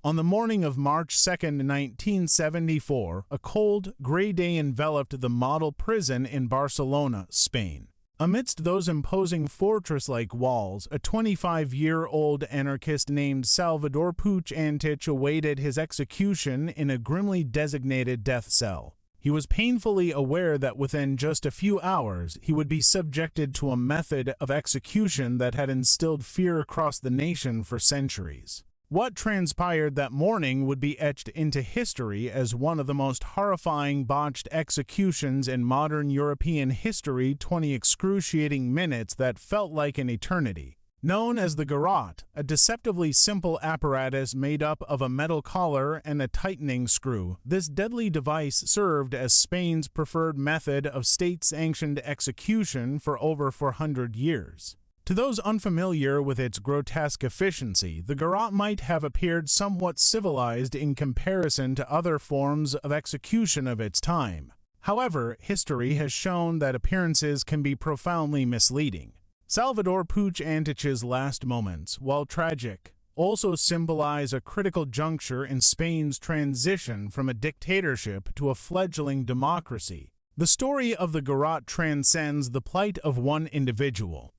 On the morning of March 2, 1974, a cold, gray day enveloped the model prison in Barcelona, Spain. Amidst those imposing fortress-like walls, a 25-year-old anarchist named Salvador Puig Antich awaited his execution in a grimly designated death cell. He was painfully aware that within just a few hours he would be subjected to a method of execution that had instilled fear across the nation for centuries. What transpired that morning would be etched into history as one of the most horrifying botched executions in modern European history, 20 excruciating minutes that felt like an eternity. Known as the Garrote, a deceptively simple apparatus made up of a metal collar and a tightening screw, this deadly device served as Spain's preferred method of state-sanctioned execution for over 400 years. To those unfamiliar with its grotesque efficiency, the garrote might have appeared somewhat civilized in comparison to other forms of execution of its time. However, history has shown that appearances can be profoundly misleading. Salvador Puig Antich's last moments, while tragic, also symbolize a critical juncture in Spain's transition from a dictatorship to a fledgling democracy. The story of the garrote transcends the plight of one individual.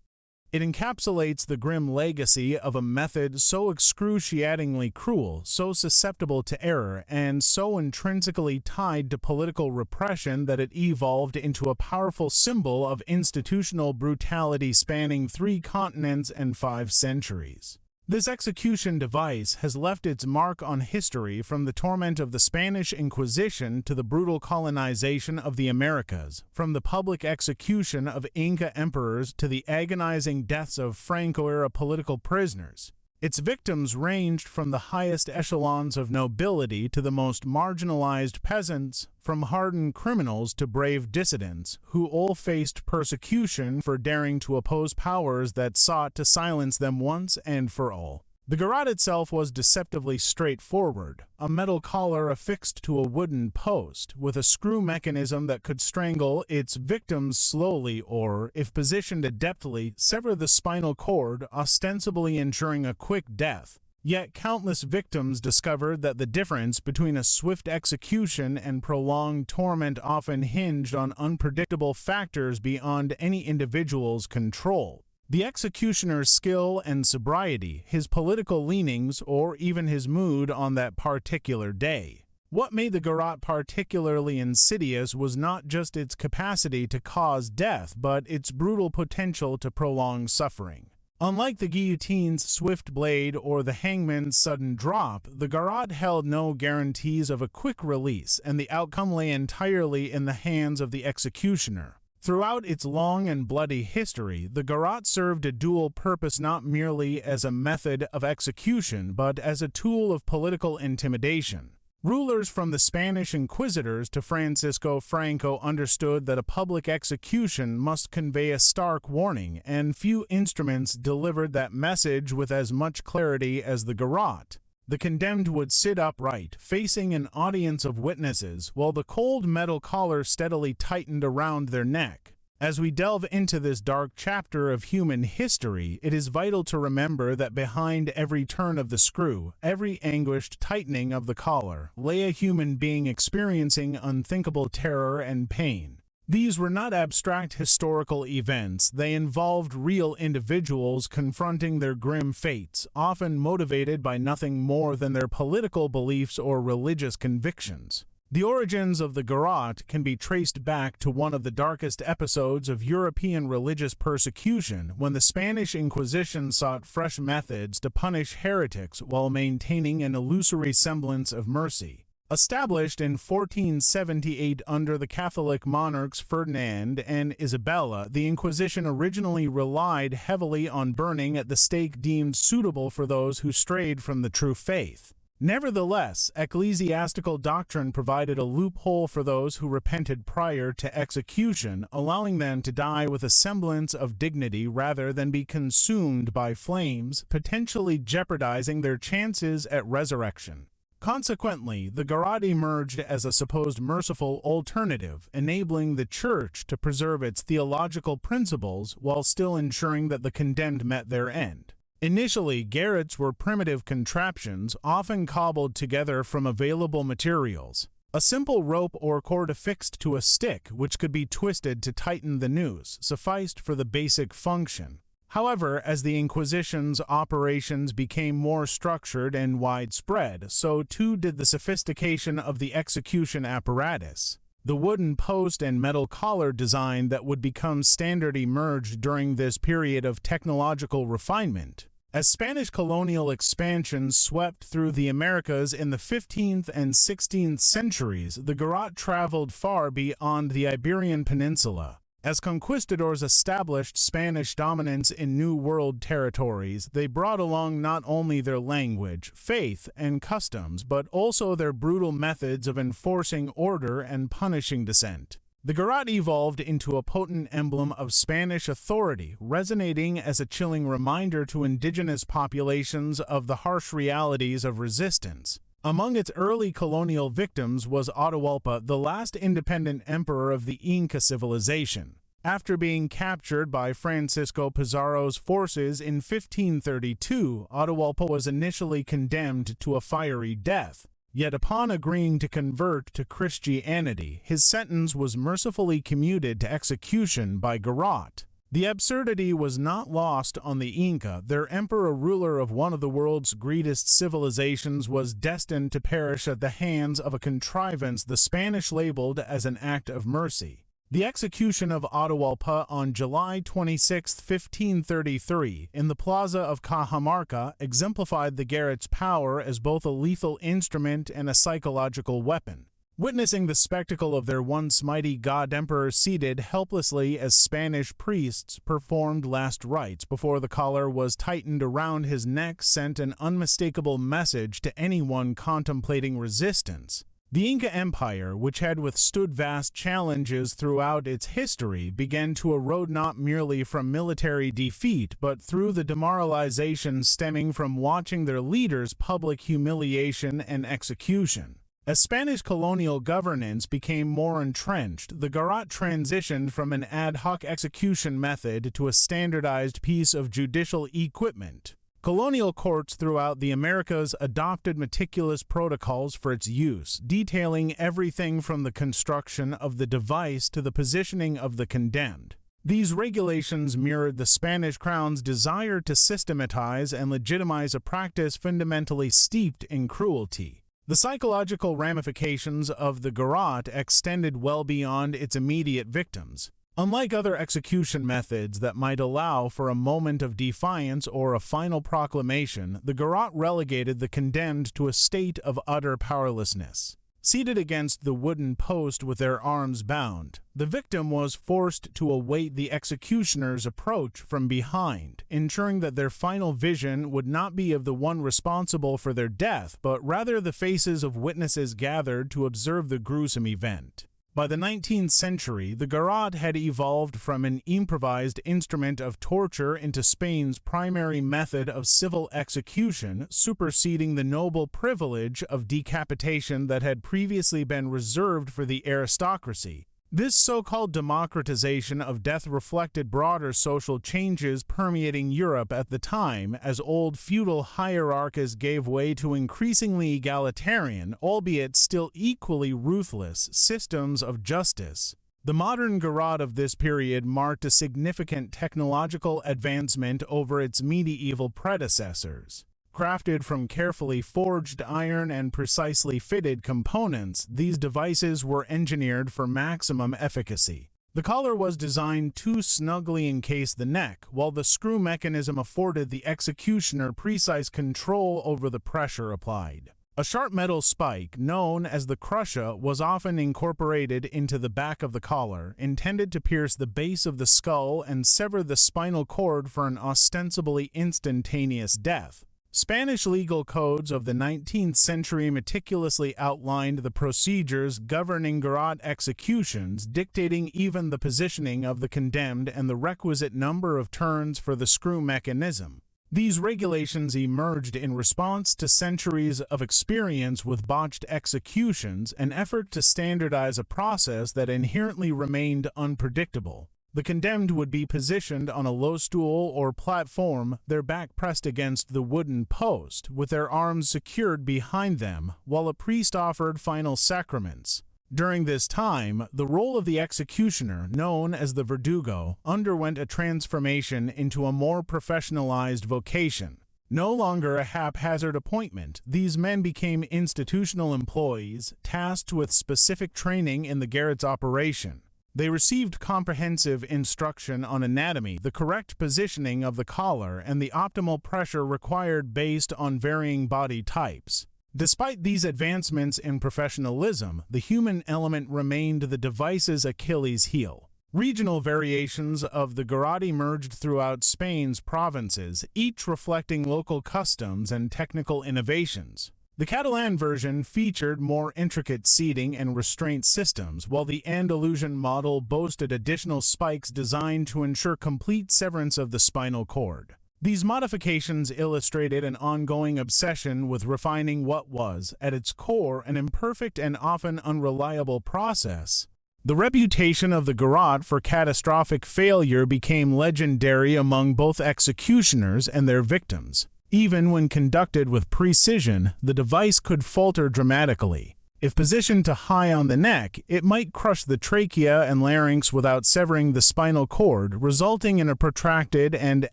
It encapsulates the grim legacy of a method so excruciatingly cruel, so susceptible to error, and so intrinsically tied to political repression that it evolved into a powerful symbol of institutional brutality spanning 3 continents and 5 centuries. This execution device has left its mark on history, from the torment of the Spanish Inquisition to the brutal colonization of the Americas, from the public execution of Inca emperors to the agonizing deaths of Franco-era political prisoners. Its victims ranged from the highest echelons of nobility to the most marginalized peasants, from hardened criminals to brave dissidents, who all faced persecution for daring to oppose powers that sought to silence them once and for all. The garrote itself was deceptively straightforward, a metal collar affixed to a wooden post, with a screw mechanism that could strangle its victims slowly or, if positioned adeptly, sever the spinal cord, ostensibly ensuring a quick death. Yet countless victims discovered that the difference between a swift execution and prolonged torment often hinged on unpredictable factors beyond any individual's control. The executioner's skill and sobriety, his political leanings, or even his mood on that particular day. What made the garrote particularly insidious was not just its capacity to cause death, but its brutal potential to prolong suffering. Unlike the guillotine's swift blade or the hangman's sudden drop, the garrote held no guarantees of a quick release, and the outcome lay entirely in the hands of the executioner. Throughout its long and bloody history, the garrote served a dual purpose, not merely as a method of execution, but as a tool of political intimidation. Rulers from the Spanish inquisitors to Francisco Franco understood that a public execution must convey a stark warning, and few instruments delivered that message with as much clarity as the garrote. The condemned would sit upright, facing an audience of witnesses, while the cold metal collar steadily tightened around their neck. As we delve into this dark chapter of human history, it is vital to remember that behind every turn of the screw, every anguished tightening of the collar, lay a human being experiencing unthinkable terror and pain. These were not abstract historical events, they involved real individuals confronting their grim fates, often motivated by nothing more than their political beliefs or religious convictions. The origins of the garrote can be traced back to one of the darkest episodes of European religious persecution, when the Spanish Inquisition sought fresh methods to punish heretics while maintaining an illusory semblance of mercy. Established in 1478 under the Catholic monarchs Ferdinand and Isabella, the Inquisition originally relied heavily on burning at the stake deemed suitable for those who strayed from the true faith. Nevertheless, ecclesiastical doctrine provided a loophole for those who repented prior to execution, allowing them to die with a semblance of dignity rather than be consumed by flames, potentially jeopardizing their chances at resurrection. Consequently, the garrote emerged as a supposed merciful alternative, enabling the Church to preserve its theological principles while still ensuring that the condemned met their end. Initially, garrotes were primitive contraptions, often cobbled together from available materials. A simple rope or cord affixed to a stick, which could be twisted to tighten the noose, sufficed for the basic function. However, as the Inquisition's operations became more structured and widespread, so too did the sophistication of the execution apparatus. The wooden post and metal collar design that would become standard emerged during this period of technological refinement. As Spanish colonial expansion swept through the Americas in the 15th and 16th centuries, the garrote traveled far beyond the Iberian Peninsula. As conquistadors established Spanish dominance in New World territories, they brought along not only their language, faith, and customs, but also their brutal methods of enforcing order and punishing dissent. The garrote evolved into a potent emblem of Spanish authority, resonating as a chilling reminder to indigenous populations of the harsh realities of resistance. Among its early colonial victims was Atahualpa, the last independent emperor of the Inca civilization. After being captured by Francisco Pizarro's forces in 1532, Atahualpa was initially condemned to a fiery death. Yet upon agreeing to convert to Christianity, his sentence was mercifully commuted to execution by garrote. The absurdity was not lost on the Inca. Their emperor-ruler of one of the world's greatest civilizations was destined to perish at the hands of a contrivance the Spanish labeled as an act of mercy. The execution of Atahualpa on July 26, 1533, in the plaza of Cajamarca exemplified the garrote's power as both a lethal instrument and a psychological weapon. Witnessing the spectacle of their once mighty god-emperor seated helplessly as Spanish priests performed last rites before the collar was tightened around his neck sent an unmistakable message to anyone contemplating resistance. The Inca Empire, which had withstood vast challenges throughout its history, began to erode not merely from military defeat, but through the demoralization stemming from watching their leaders' public humiliation and execution. As Spanish colonial governance became more entrenched, the garrote transitioned from an ad hoc execution method to a standardized piece of judicial equipment. Colonial courts throughout the Americas adopted meticulous protocols for its use, detailing everything from the construction of the device to the positioning of the condemned. These regulations mirrored the Spanish crown's desire to systematize and legitimize a practice fundamentally steeped in cruelty. The psychological ramifications of the garrote extended well beyond its immediate victims. Unlike other execution methods that might allow for a moment of defiance or a final proclamation, the garrote relegated the condemned to a state of utter powerlessness. Seated against the wooden post with their arms bound, the victim was forced to await the executioner's approach from behind, ensuring that their final vision would not be of the one responsible for their death, but rather the faces of witnesses gathered to observe the gruesome event. By the 19th century, the garrote had evolved from an improvised instrument of torture into Spain's primary method of civil execution, superseding the noble privilege of decapitation that had previously been reserved for the aristocracy. This so-called democratization of death reflected broader social changes permeating Europe at the time, as old feudal hierarchies gave way to increasingly egalitarian, albeit still equally ruthless, systems of justice. The modern garrote of this period marked a significant technological advancement over its medieval predecessors. Crafted from carefully forged iron and precisely fitted components, these devices were engineered for maximum efficacy. The collar was designed to snugly encase the neck, while the screw mechanism afforded the executioner precise control over the pressure applied. A sharp metal spike, known as the crucia, was often incorporated into the back of the collar, intended to pierce the base of the skull and sever the spinal cord for an ostensibly instantaneous death. Spanish legal codes of the 19th century meticulously outlined the procedures governing garrote executions, dictating even the positioning of the condemned and the requisite number of turns for the screw mechanism. These regulations emerged in response to centuries of experience with botched executions, an effort to standardize a process that inherently remained unpredictable. The condemned would be positioned on a low stool or platform, their back pressed against the wooden post, with their arms secured behind them, while a priest offered final sacraments. During this time, the role of the executioner, known as the verdugo, underwent a transformation into a more professionalized vocation. No longer a haphazard appointment, these men became institutional employees, tasked with specific training in the Garrote's operation. They received comprehensive instruction on anatomy, the correct positioning of the collar, and the optimal pressure required based on varying body types. Despite these advancements in professionalism, the human element remained the device's Achilles heel. Regional variations of the garrote emerged throughout Spain's provinces, each reflecting local customs and technical innovations. The Catalan version featured more intricate seating and restraint systems, while the Andalusian model boasted additional spikes designed to ensure complete severance of the spinal cord. These modifications illustrated an ongoing obsession with refining what was, at its core, an imperfect and often unreliable process. The reputation of the garrote for catastrophic failure became legendary among both executioners and their victims. Even when conducted with precision, the device could falter dramatically. If positioned too high on the neck, it might crush the trachea and larynx without severing the spinal cord, resulting in a protracted and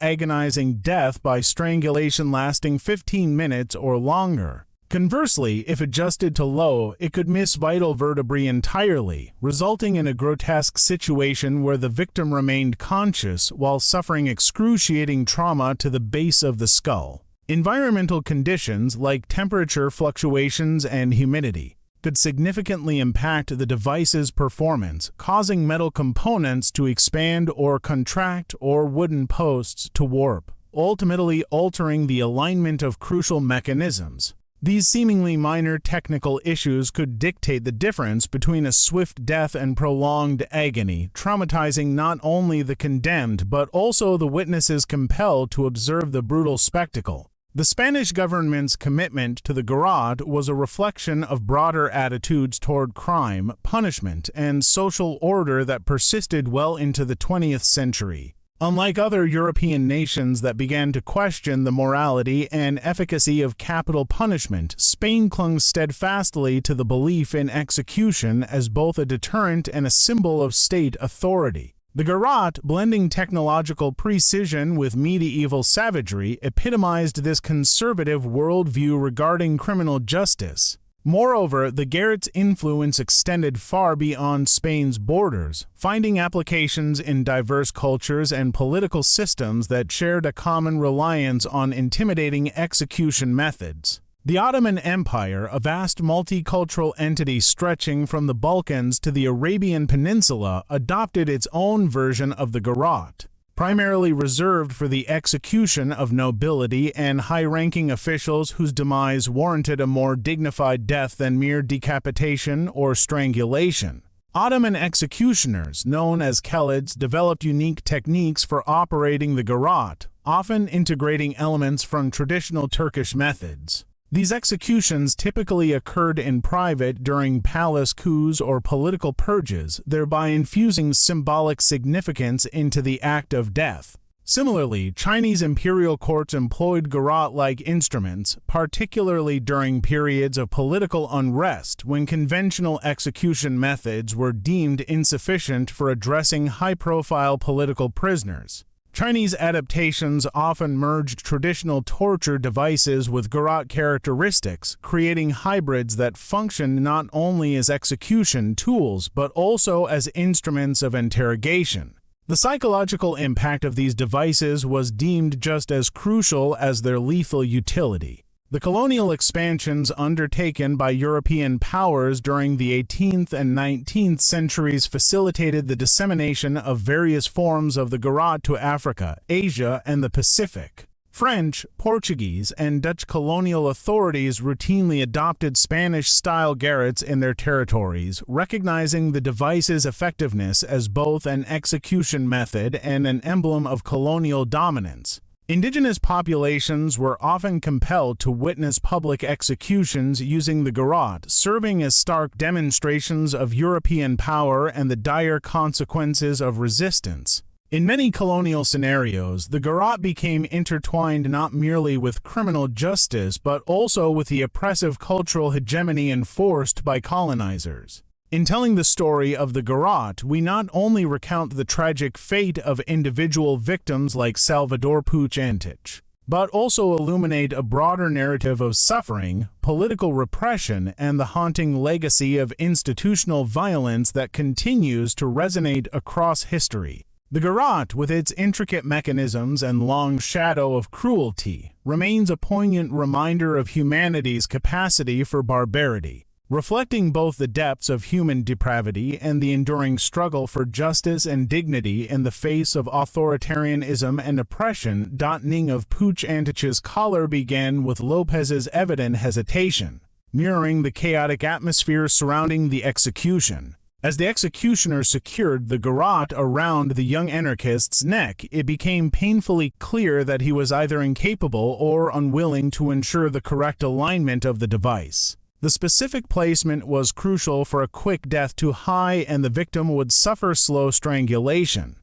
agonizing death by strangulation lasting 15 minutes or longer. Conversely, if adjusted too low, it could miss vital vertebrae entirely, resulting in a grotesque situation where the victim remained conscious while suffering excruciating trauma to the base of the skull. Environmental conditions like temperature fluctuations and humidity could significantly impact the device's performance, causing metal components to expand or contract or wooden posts to warp, ultimately altering the alignment of crucial mechanisms. These seemingly minor technical issues could dictate the difference between a swift death and prolonged agony, traumatizing not only the condemned but also the witnesses compelled to observe the brutal spectacle. The Spanish government's commitment to the garrote was a reflection of broader attitudes toward crime, punishment, and social order that persisted well into the 20th century. Unlike other European nations that began to question the morality and efficacy of capital punishment, Spain clung steadfastly to the belief in execution as both a deterrent and a symbol of state authority. The garrote, blending technological precision with medieval savagery, epitomized this conservative worldview regarding criminal justice. Moreover, the garrote's influence extended far beyond Spain's borders, finding applications in diverse cultures and political systems that shared a common reliance on intimidating execution methods. The Ottoman Empire, a vast multicultural entity stretching from the Balkans to the Arabian Peninsula, adopted its own version of the garrote, primarily reserved for the execution of nobility and high-ranking officials whose demise warranted a more dignified death than mere decapitation or strangulation. Ottoman executioners, known as Khalids, developed unique techniques for operating the garrote, often integrating elements from traditional Turkish methods. These executions typically occurred in private during palace coups or political purges, thereby infusing symbolic significance into the act of death. Similarly, Chinese imperial courts employed garrote-like instruments, particularly during periods of political unrest when conventional execution methods were deemed insufficient for addressing high-profile political prisoners. Chinese adaptations often merged traditional torture devices with garrote characteristics, creating hybrids that function not only as execution tools but also as instruments of interrogation. The psychological impact of these devices was deemed just as crucial as their lethal utility. The colonial expansions undertaken by European powers during the 18th and 19th centuries facilitated the dissemination of various forms of the garrote to Africa, Asia, and the Pacific. French, Portuguese, and Dutch colonial authorities routinely adopted Spanish-style garrotes in their territories, recognizing the device's effectiveness as both an execution method and an emblem of colonial dominance. Indigenous populations were often compelled to witness public executions using the garrote, serving as stark demonstrations of European power and the dire consequences of resistance. In many colonial scenarios, the garrote became intertwined not merely with criminal justice but also with the oppressive cultural hegemony enforced by colonizers. In telling the story of the garrote, we not only recount the tragic fate of individual victims like Salvador Puig, but also illuminate a broader narrative of suffering, political repression, and the haunting legacy of institutional violence that continues to resonate across history. The garrote, with its intricate mechanisms and long shadow of cruelty, remains a poignant reminder of humanity's capacity for barbarity, reflecting both the depths of human depravity and the enduring struggle for justice and dignity in the face of authoritarianism and oppression. Ning of Puig's collar began with Lopez's evident hesitation, mirroring the chaotic atmosphere surrounding the execution. As the executioner secured the garrote around the young anarchist's neck, it became painfully clear that he was either incapable or unwilling to ensure the correct alignment of the device. The specific placement was crucial for a quick death too high, and the victim would suffer slow strangulation.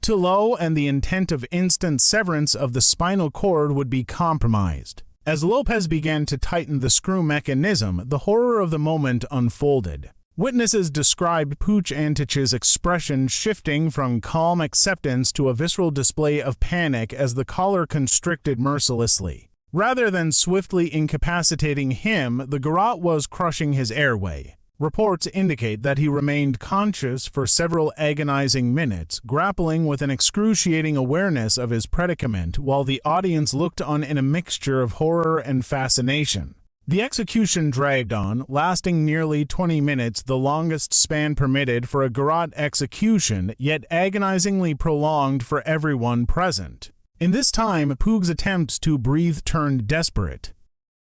Too low, and the intent of instant severance of the spinal cord would be compromised. As Lopez began to tighten the screw mechanism, the horror of the moment unfolded. Witnesses described Puig's expression shifting from calm acceptance to a visceral display of panic as the collar constricted mercilessly. Rather than swiftly incapacitating him, the garrote was crushing his airway. Reports indicate that he remained conscious for several agonizing minutes, grappling with an excruciating awareness of his predicament, while the audience looked on in a mixture of horror and fascination. The execution dragged on, lasting nearly 20 minutes, the longest span permitted for a garrote execution, yet agonizingly prolonged for everyone present. In this time, Puig's attempts to breathe turned desperate.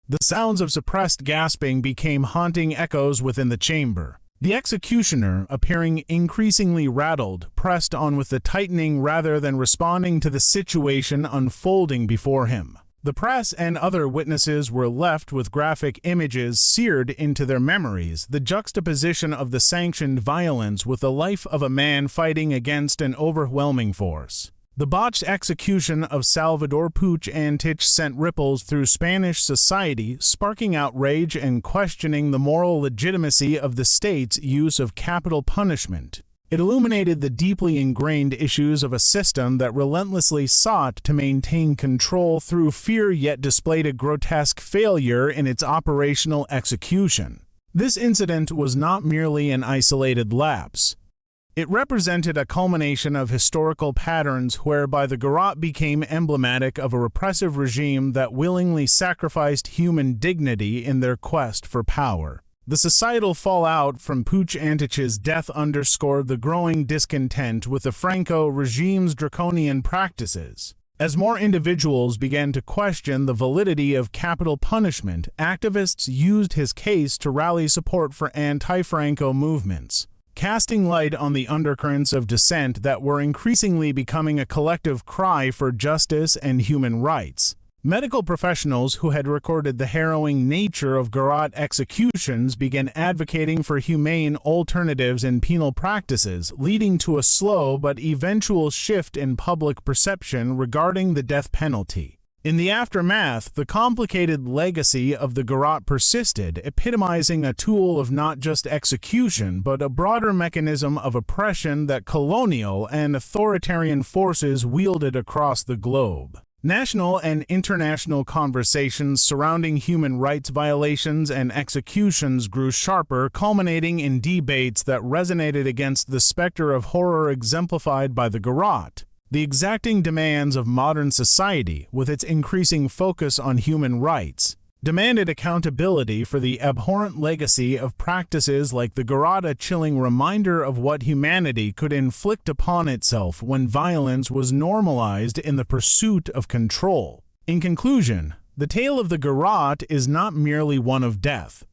The sounds of suppressed gasping became haunting echoes within the chamber. The executioner, appearing increasingly rattled, pressed on with the tightening rather than responding to the situation unfolding before him. The press and other witnesses were left with graphic images seared into their memories, the juxtaposition of the sanctioned violence with the life of a man fighting against an overwhelming force. The botched execution of Salvador Puig sent ripples through Spanish society, sparking outrage and questioning the moral legitimacy of the state's use of capital punishment. It illuminated the deeply ingrained issues of a system that relentlessly sought to maintain control through fear yet displayed a grotesque failure in its operational execution. This incident was not merely an isolated lapse. It represented a culmination of historical patterns whereby the garrote became emblematic of a repressive regime that willingly sacrificed human dignity in their quest for power. The societal fallout from Puig's death underscored the growing discontent with the Franco regime's draconian practices. As more individuals began to question the validity of capital punishment, activists used his case to rally support for anti-Franco movements, casting light on the undercurrents of dissent that were increasingly becoming a collective cry for justice and human rights. Medical professionals who had recorded the harrowing nature of garrote executions began advocating for humane alternatives in penal practices, leading to a slow but eventual shift in public perception regarding the death penalty. In the aftermath, the complicated legacy of the garrote persisted, epitomizing a tool of not just execution but a broader mechanism of oppression that colonial and authoritarian forces wielded across the globe. National and international conversations surrounding human rights violations and executions grew sharper, culminating in debates that resonated against the specter of horror exemplified by the garrote. The exacting demands of modern society, with its increasing focus on human rights, demanded accountability for the abhorrent legacy of practices like the garrote, a chilling reminder of what humanity could inflict upon itself when violence was normalized in the pursuit of control. In conclusion, the tale of the garrote is not merely one of death.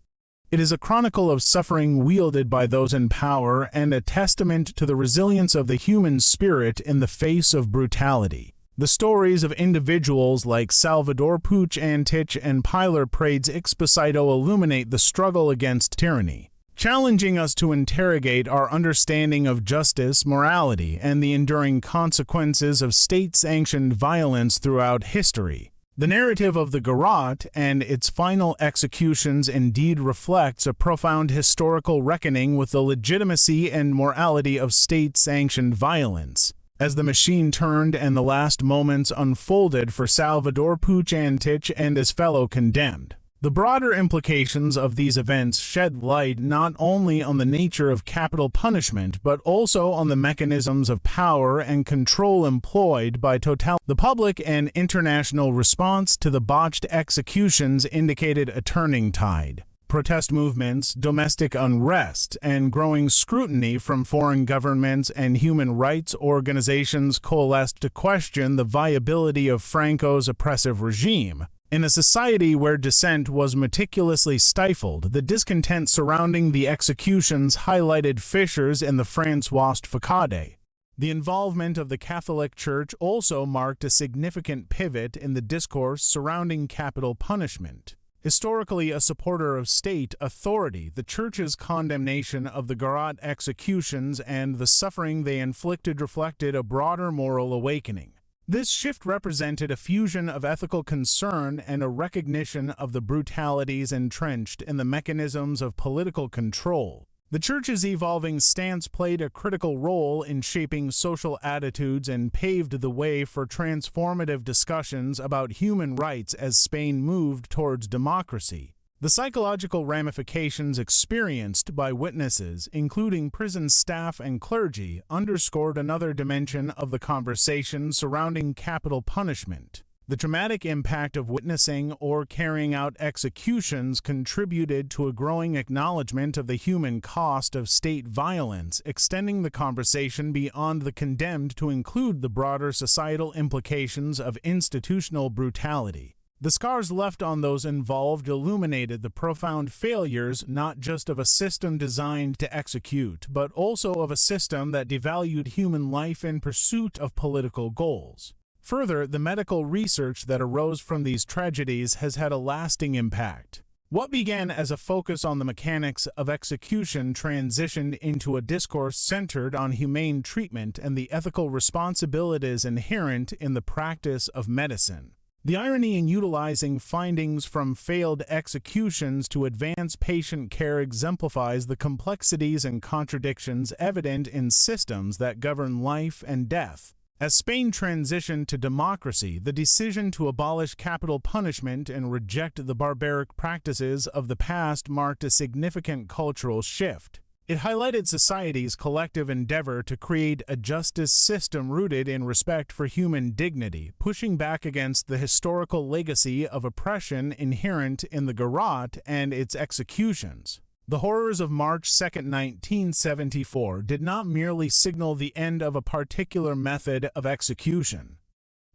It is a chronicle of suffering wielded by those in power and a testament to the resilience of the human spirit in the face of brutality. The stories of individuals like Salvador Puig Antich and Pilar Paredes Exposito illuminate the struggle against tyranny, challenging us to interrogate our understanding of justice, morality, and the enduring consequences of state-sanctioned violence throughout history. The narrative of the Garrote and its final executions indeed reflects a profound historical reckoning with the legitimacy and morality of state-sanctioned violence. As the machine turned and the last moments unfolded for Salvador Puig Antich and his fellow condemned, the broader implications of these events shed light not only on the nature of capital punishment but also on the mechanisms of power and control employed by the public and international response to the botched executions indicated a turning tide. Protest movements, domestic unrest, and growing scrutiny from foreign governments and human rights organizations coalesced to question the viability of Franco's oppressive regime. In a society where dissent was meticulously stifled, the discontent surrounding the executions highlighted fissures in the Francoist facade. The involvement of the Catholic Church also marked a significant pivot in the discourse surrounding capital punishment. Historically a supporter of state authority, the Church's condemnation of the Garrote executions and the suffering they inflicted reflected a broader moral awakening. This shift represented a fusion of ethical concern and a recognition of the brutalities entrenched in the mechanisms of political control. The Church's evolving stance played a critical role in shaping social attitudes and paved the way for transformative discussions about human rights as Spain moved towards democracy. The psychological ramifications experienced by witnesses, including prison staff and clergy, underscored another dimension of the conversation surrounding capital punishment. The traumatic impact of witnessing or carrying out executions contributed to a growing acknowledgement of the human cost of state violence, extending the conversation beyond the condemned to include the broader societal implications of institutional brutality. The scars left on those involved illuminated the profound failures not just of a system designed to execute, but also of a system that devalued human life in pursuit of political goals. Further, the medical research that arose from these tragedies has had a lasting impact. What began as a focus on the mechanics of execution transitioned into a discourse centered on humane treatment and the ethical responsibilities inherent in the practice of medicine. The irony in utilizing findings from failed executions to advance patient care exemplifies the complexities and contradictions evident in systems that govern life and death. As Spain transitioned to democracy, the decision to abolish capital punishment and reject the barbaric practices of the past marked a significant cultural shift. It highlighted society's collective endeavor to create a justice system rooted in respect for human dignity, pushing back against the historical legacy of oppression inherent in the Garrote and its executions. The horrors of March 2, 1974 did not merely signal the end of a particular method of execution.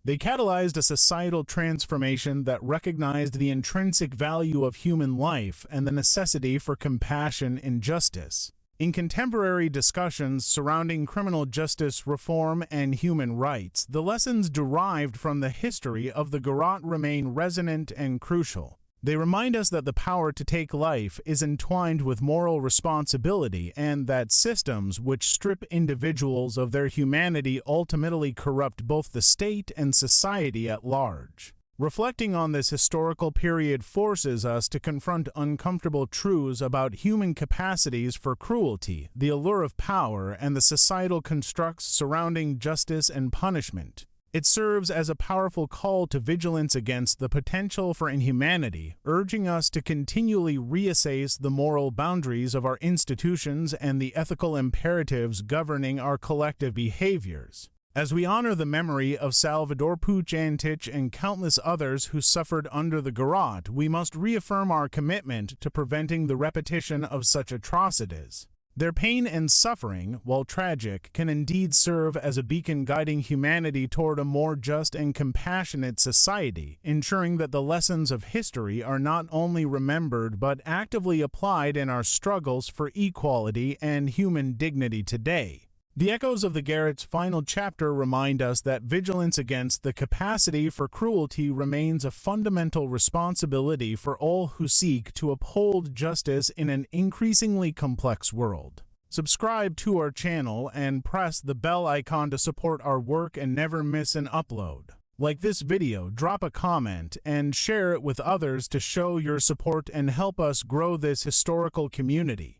They catalyzed a societal transformation that recognized the intrinsic value of human life and the necessity for compassion and justice. In contemporary discussions surrounding criminal justice reform and human rights, the lessons derived from the history of the Garrote remain resonant and crucial. They remind us that the power to take life is entwined with moral responsibility and that systems which strip individuals of their humanity ultimately corrupt both the state and society at large. Reflecting on this historical period forces us to confront uncomfortable truths about human capacities for cruelty, the allure of power, and the societal constructs surrounding justice and punishment. It serves as a powerful call to vigilance against the potential for inhumanity, urging us to continually reassess the moral boundaries of our institutions and the ethical imperatives governing our collective behaviors. As we honor the memory of Salvador Puig Antich and countless others who suffered under the Garrote, we must reaffirm our commitment to preventing the repetition of such atrocities. Their pain and suffering, while tragic, can indeed serve as a beacon guiding humanity toward a more just and compassionate society, ensuring that the lessons of history are not only remembered but actively applied in our struggles for equality and human dignity today. The echoes of the Garrote's final chapter remind us that vigilance against the capacity for cruelty remains a fundamental responsibility for all who seek to uphold justice in an increasingly complex world. Subscribe to our channel and press the bell icon to support our work and never miss an upload. Like this video, drop a comment, and share it with others to show your support and help us grow this historical community.